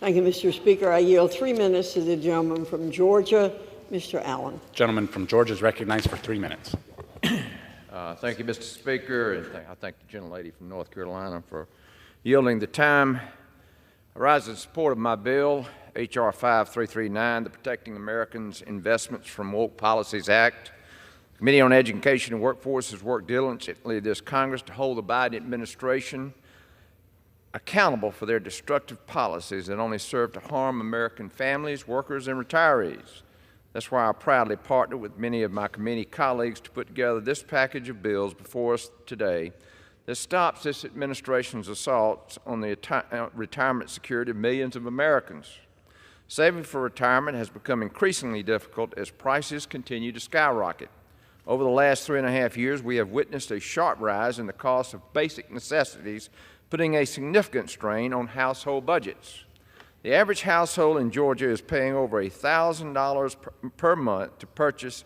Thank you, Mr. Speaker. I yield 3 minutes to the gentleman from Georgia, Mr. Allen. Gentleman from Georgia is recognized for 3 minutes. Thank you, Mr. Speaker, and I thank the gentlelady from North Carolina for yielding the time. I rise in support of my bill, H.R. 5339, the Protecting Americans' Investments from Woke Policies Act. The Committee on Education and Workforce has worked diligently this Congress to hold the Biden administration accountable for their destructive policies that only serve to harm American families, workers, and retirees. That's why I proudly partnered with many of my committee colleagues to put together this package of bills before us today that stops this administration's assaults on the retirement security of millions of Americans. Saving for retirement has become increasingly difficult as prices continue to skyrocket. Over the last 3.5 years, we have witnessed a sharp rise in the cost of basic necessities, putting a significant strain on household budgets. The average household in Georgia is paying over $1,000 per month to purchase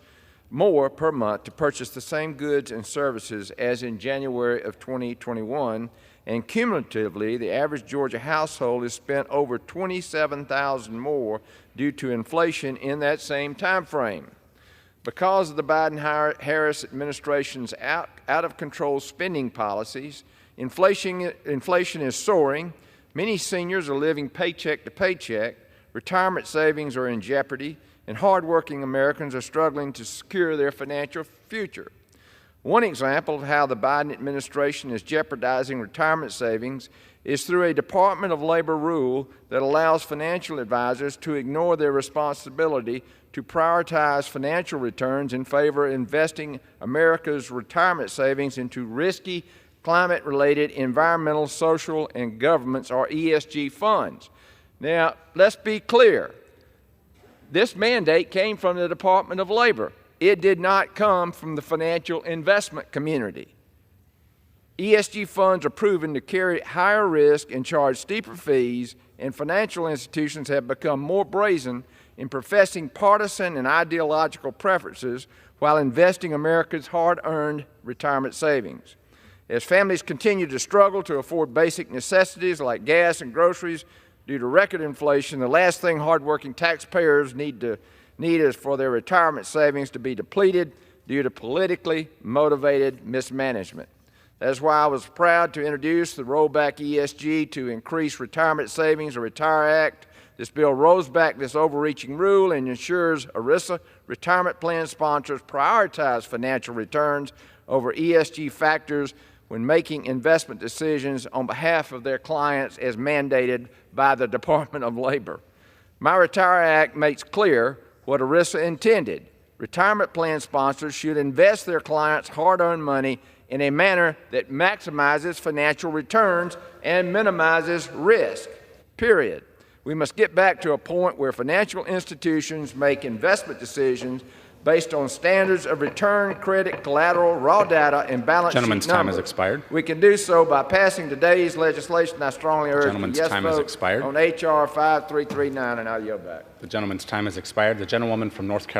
the same goods and services as in January of 2021, and cumulatively, the average Georgia household has spent over $27,000 more due to inflation in that same time frame. Because of the Biden-Harris administration's out-of-control spending policies, inflation is soaring. Many seniors are living paycheck to paycheck, retirement savings are in jeopardy, and hardworking Americans are struggling to secure their financial future. One example of how the Biden administration is jeopardizing retirement savings is through a Department of Labor rule that allows financial advisors to ignore their responsibility to prioritize financial returns in favor of investing America's retirement savings into risky climate-related environmental, social, and governance, or ESG funds. Now, let's be clear. This mandate came from the Department of Labor. It did not come from the financial investment community. ESG funds are proven to carry higher risk and charge steeper fees, and financial institutions have become more brazen in professing partisan and ideological preferences while investing America's hard-earned retirement savings. As families continue to struggle to afford basic necessities like gas and groceries due to record inflation, the last thing hardworking taxpayers need is for their retirement savings to be depleted due to politically motivated mismanagement. That's why I was proud to introduce the Rollback ESG to Increase Retirement Savings or RETIRE Act. This bill rolls back this overreaching rule and ensures ERISA retirement plan sponsors prioritize financial returns over ESG factors when making investment decisions on behalf of their clients as mandated by the Department of Labor. My RETIRE Act makes clear what ERISA intended. Retirement plan sponsors should invest their clients' hard-earned money in a manner that maximizes financial returns and minimizes risk, period. We must get back to a point where financial institutions make investment decisions based on standards of return, credit, collateral, raw data, and balance sheet numbers. Gentleman's time has expired. We can do so by passing today's legislation. I strongly urge a yes vote on H.R. 5339, and I'll yield back. The gentleman's time has expired. The gentlewoman from North Carolina.